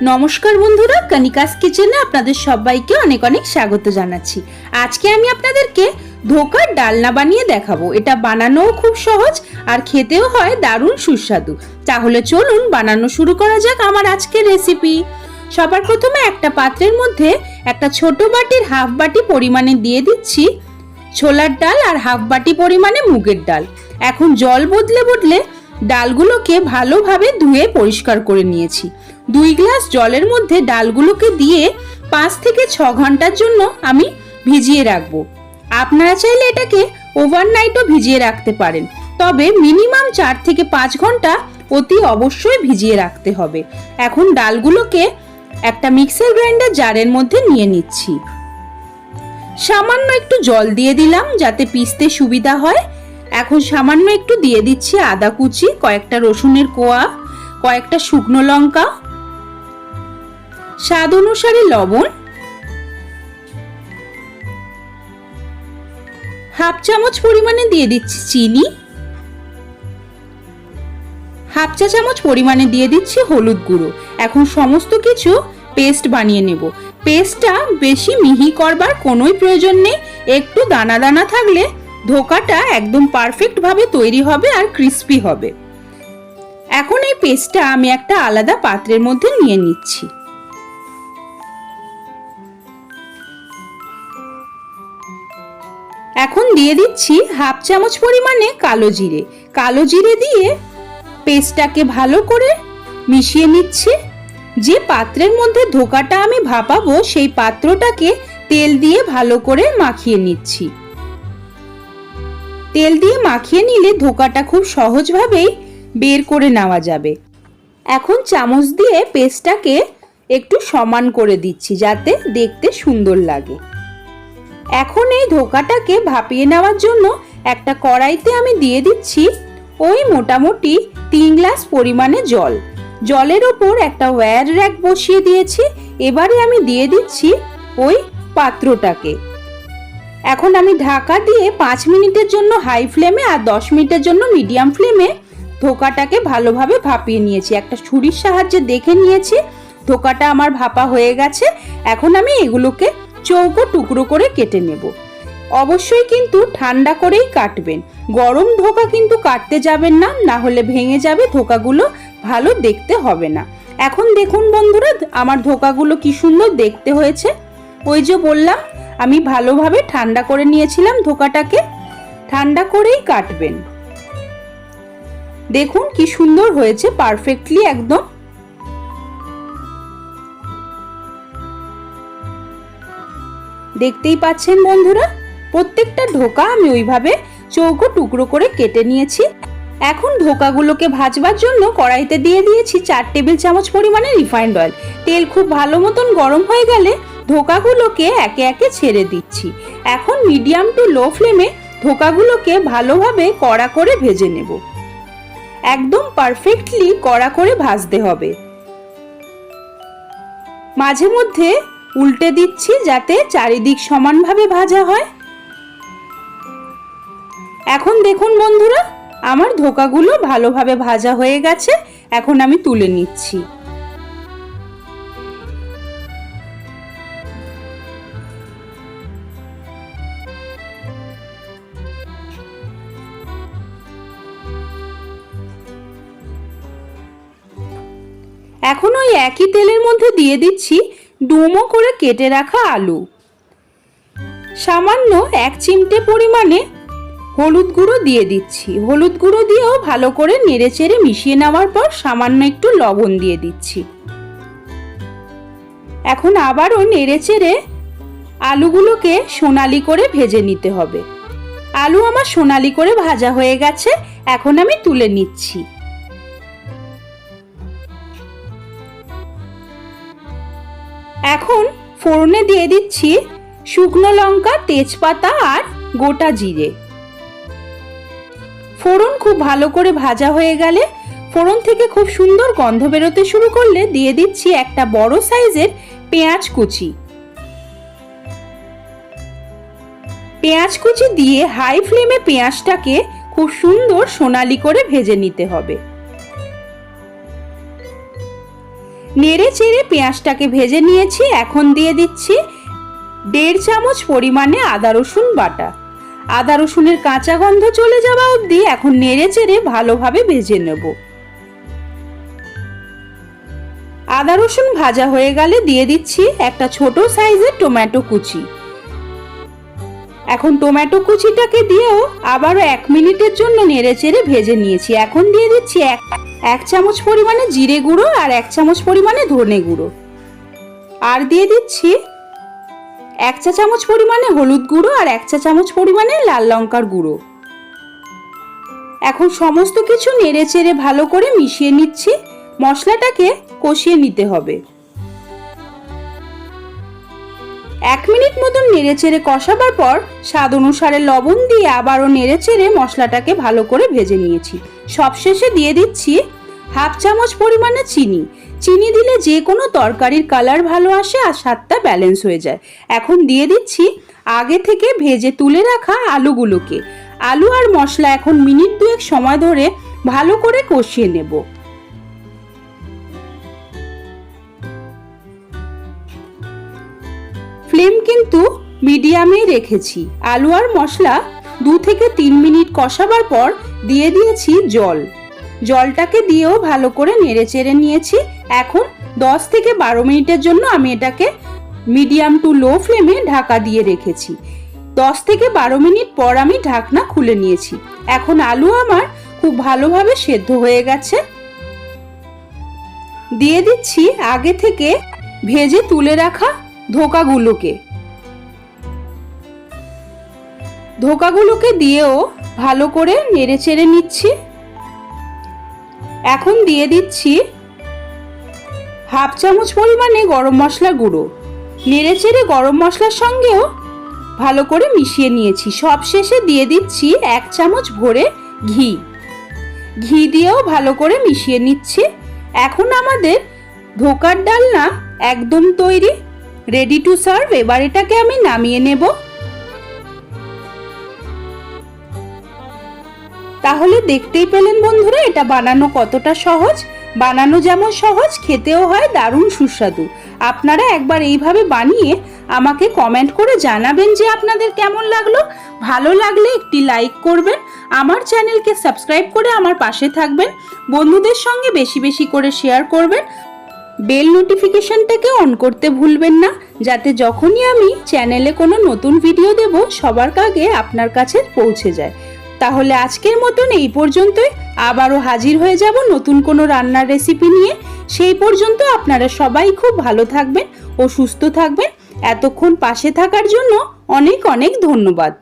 নমস্কার বন্ধুরা, কনিকাস কিচেনে আপনাদের সবাইকে অনেক অনেক স্বাগত জানাচ্ছি। আজকে আমি আপনাদেরকে ধোকার ডালনা বানিয়ে দেখাবো। এটা বানানোও খুব সহজ আর খেতেও হয় দারুণ সুস্বাদু। তাহলে চলুন বানানো শুরু করা যাক আমার আজকের রেসিপি। সবার প্রথমে একটা পাত্রের মধ্যে একটা ছোট বাটির হাফ বাটি পরিমাণে দিয়ে দিচ্ছি ছোলার ডাল আর হাফ বাটি পরিমাণে মুগের ডাল। এখন জল বদলে বদলে ডালগুলোকে ভালোভাবে ধুয়ে পরিষ্কার করে নিয়েছি। 2 গ্লাস জলের মধ্যে ডালগুলোকে দিয়ে 5 থেকে 6 ঘন্টার জন্য আমি ভিজিয়ে রাখবো। আপনারা চাইলে এটাকে ওভারনাইটও ভিজিয়ে রাখতে পারেন, তবে মিনিমাম 4 থেকে 5 ঘন্টা অতি অবশ্যই ভিজিয়ে রাখতে হবে। এখন ডালগুলোকে একটা মিক্সার গ্রাইন্ডার জারের মধ্যে নিয়ে নিচ্ছি। সামান্য একটু জল দিয়ে দিলাম যাতে পিষতে সুবিধা হয়। এখন সামান্য একটু দিয়ে দিচ্ছি আদা কুচি, কয়েকটা রসুনের কোয়া, কয়েকটা শুকনো লঙ্কা, স্বাদ অনুসারে লবণ, হাফ চামচ পরিমাণে দিয়ে দিচ্ছি চিনি, হাফ চা চামচ পরিমাণে দিয়ে দিচ্ছি হলুদ গুঁড়ো। এখন সমস্ত কিছু পেস্ট বানিয়ে নেব। পেস্টটা বেশি মিহি করবার কোনোই প্রয়োজন নেই, একটু দানা দানা থাকলে ধোকাটা একদম পারফেক্ট ভাবে তৈরি হবে আর ক্রিস্পি হবে। এখন এই পেস্টটা আমি একটা আলাদা পাত্রের মধ্যে নিয়ে নিচ্ছি। এখন দিয়ে দিচ্ছি হাফ চামচ পরিমাণে কালো জিরে। কালো জিরে দিয়ে পেস্টটাকে ভালো করে মিশিয়ে নিচ্ছি। যে পাত্রের মধ্যে ধোকাটা আমি ভাপাবো সেই পাত্রটাকে তেল দিয়ে ভালো করে মাখিয়ে নিচ্ছি। তেল দিয়ে মাখিয়ে নিলে ধোকাটা খুব সহজভাবেই বের করে নেওয়া যাবে। এখন চামচ দিয়ে পেস্টটাকে একটু সমান করে দিচ্ছি যাতে দেখতে সুন্দর লাগে। এখন এই ধোকাটাকে ভাপিয়ে নেওয়ার জন্য একটা কড়াইতে আমি দিয়ে দিচ্ছি ওই মোটামুটি 3 গ্লাস পরিমাণে জল। জলের ওপর একটা ওয়্যার র্যাক বসিয়ে দিয়েছি। এবারে আমি দিয়ে দিচ্ছি ওই পাত্রটাকে। এখন আমি ঢাকা দিয়ে 5 মিনিটের জন্য হাই ফ্লেমে আর 10 মিনিটের জন্য মিডিয়াম ফ্লেমে ধোকাটাকে ভালোভাবে ভাপিয়ে নিয়েছি। একটা ছুরির সাহায্যে দেখে নিয়েছি ধোকাটা আমার ভাপা হয়ে গেছে। এখন আমি এগুলোকে চৌকো টুকরো করে কেটে নেব। অবশ্যই কিন্তু ঠান্ডা করেই কাটবেন, গরম ধোকা কিন্তু কাটতে যাবেন না, না হলে ভেঙে যাবে, ধোকাগুলো ভালো দেখতে হবে না। এখন দেখুন বন্ধুরা আমার ধোকাগুলো কি সুন্দর দেখতে হয়েছে। ওই যে বললাম আমি ভালোভাবে ঠান্ডা করে নিয়েছিলাম ধোকাটাকে, ঠান্ডা করেই কাটবেন। দেখুন কি সুন্দর হয়েছে, পারফেক্টলি একদম। দেখতেই পাচ্ছেন বন্ধুরা প্রত্যেকটা ধোকা আমি ওইভাবে চৌকো টুকরো করে কেটে নিয়েছি। এখন ধোকাগুলোকে ভাজবার জন্য কড়াইতে দিয়ে দিয়েছি 4 টেবিল চামচ পরিমাণে রিফাইন্ড অয়েল। তেল খুব ভালো মতন গরম হয়ে গেলে ধোকাগুলোকে একে একে ছেড়ে দিচ্ছি। এখন মিডিয়াম টু লো ফ্লেমে ধোকাগুলোকে ভালোভাবে কড়া করে ভেজে নেব। একদম পারফেক্টলি কড়া করে ভাজতে হবে। মাঝে মধ্যে উল্টে দিচ্ছি যাতে চারিদিক সমানভাবে ভাজা হয়। এখন দেখুন বন্ধুরা আমার ধোকাগুলো ভালোভাবে ভাজা হয়ে গেছে। এখন আমি তুলে নিচ্ছি। এখন ওই একই তেলের মধ্যে দিয়ে দিচ্ছি ডুমো করে কেটে রাখা আলু, সামান্য 1 চিমটে পরিমাণে হলুদ গুঁড়ো দিয়ে দিচ্ছি। হলুদ গুঁড়ো দিয়েও ভালো করে নেড়েচেড়ে মিশিয়ে নেওয়ার পর সামান্য একটু লবণ দিয়ে দিচ্ছি। এখন আবারও নেড়েচেড়ে আলুগুলোকে সোনালি করে ভেজে নিতে হবে। আলু আমার সোনালি করে ভাজা হয়ে গেছে, এখন আমি তুলে নিচ্ছি। এখন ফোড়নে দিয়ে দিচ্ছি শুকনো লঙ্কা, তেজপাতা আর গোটা জিরে। ফোড়ন খুব ভালো করে ভাজা হয়ে গেলে, ফোড়ন থেকে খুব সুন্দর গন্ধ বেরোতে শুরু করলে দিয়ে দিচ্ছি একটা বড় সাইজের পেঁয়াজ কুচি। পেঁয়াজ কুচি দিয়ে হাই ফ্লেমে পেঁয়াজটাকে খুব সুন্দর সোনালি করে ভেজে নিতে হবে। নেড়ে চেড়ে পেঁয়াজটাকে ভেজে নিয়েছি। এখন দিয়ে দিচ্ছি 1.5 চামচ পরিমাণে আদা রসুন বাটা। আদা রসুনের কাঁচা গন্ধ চলে যাওয়া অবধি এখন নেড়ে চেড়ে ভালোভাবে ভেজে নেব। আদা রসুন ভাজা হয়ে গেলে দিয়ে দিচ্ছি একটা ছোট সাইজের টমেটো কুচি। এখন টমেটো কুচিটাকে দিয়েও আবারও 1 মিনিটের জন্য নেড়ে চেড়ে ভেজে নিয়েছি। এখন দিয়ে দিচ্ছি 1 চামচ পরিমাণে জিরে গুঁড়ো আর 1 চামচ পরিমাণে ধনে গুঁড়ো, আর দিয়ে দিচ্ছি 1 চা চামচ পরিমাণে হলুদ গুঁড়ো আর 1 চা চামচ পরিমাণে লাল লঙ্কার গুঁড়ো। এখন সমস্ত কিছু নেড়ে চেড়ে ভালো করে মিশিয়ে নিচ্ছি। মশলাটাকে কষিয়ে নিতে হবে। 1 মিনিট মতন নেড়ে চেড়ে কষাবার পর স্বাদ অনুসারে লবণ দিয়ে আবারও নেড়ে চেড়ে মশলাটাকে ভালো করে ভেজে নিয়েছি। সবশেষে দিয়ে দিচ্ছি 1/2 চামচ পরিমাণে চিনি। চিনি দিলে যে কোনো তরকারির কালার ভালো আসে আর স্বাদটা ব্যালেন্স হয়ে যায়। এখন দিয়ে দিচ্ছি আগে থেকে ভেজে তুলে রাখা আলুগুলোকে। আলু আর মশলা এখন মিনিট 2 সময় ধরে ভালো করে কষিয়ে নেব। ফ্লেম কিন্তু মিডিয়ামেই রেখেছি। আলু আর মশলা 2 থেকে 3 মিনিট কষাবার পর দিয়ে দিয়েছি জল। জলটাকে দিয়েও ভালো করে নেড়ে চেড়ে নিয়েছি। এখন 10 থেকে 12 মিনিটের জন্য আমি এটাকে মিডিয়াম টু লো ফ্লেমে ঢাকা দিয়ে রেখেছি। 10 থেকে 12 মিনিট পর আমি ঢাকনা খুলে নিয়েছি। এখন আলু আমার খুব ভালোভাবে সেদ্ধ হয়ে গেছে। দিয়ে দিচ্ছি আগে থেকে ভেজে তুলে রাখা ধোকাগুলোকে দিয়েও ভালো করে নেড়ে চেড়ে নিচ্ছি। এখন দিয়ে দিচ্ছি 1/2 চামচ পরিমাণে গরম মশলা গুঁড়ো। নেড়ে চেড়ে গরম মশলার সঙ্গেও ভালো করে মিশিয়ে নিয়েছি। সবশেষে দিয়ে দিচ্ছি 1 চামচ ভরে ঘি দিয়েও ভালো করে মিশিয়ে নিচ্ছি। এখন আমাদের ধোকার ডালনা একদম তৈরি, রেডি টু সার্ভ। এবার এটাকে আমি নামিয়ে নেব। তাহলে দেখতেই পেলেন বন্ধুরা, এটা বানানো কতটা সহজ। বানানো যেমন সহজ, খেতেও হয় দারুণ সুস্বাদু। আপনারা একবার এইভাবে বানিয়ে আমাকে কমেন্ট করে জানাবেন যে আপনাদের কেমন লাগলো। ভালো লাগলে একটি লাইক করবেন, আমার চ্যানেলকে সাবস্ক্রাইব করে আমার পাশে থাকবেন, বন্ধুদের সঙ্গে বেশি বেশি করে শেয়ার করবেন, বেল নোটিফিকেশনটাকে অন করতে ভুলবেন না, যাতে যখনই আমি চ্যানেলে কোনো নতুন ভিডিও দেব সবার আগে আপনার কাছে পৌঁছে যায়। তাহলে আজকের মতন এই পর্যন্তই। আবারও হাজির হয়ে যাব নতুন কোনো রান্নার রেসিপি নিয়ে। সেই পর্যন্ত আপনারা সবাই খুব ভালো থাকবেন ও সুস্থ থাকবেন। এতক্ষণ পাশে থাকার জন্য অনেক অনেক ধন্যবাদ।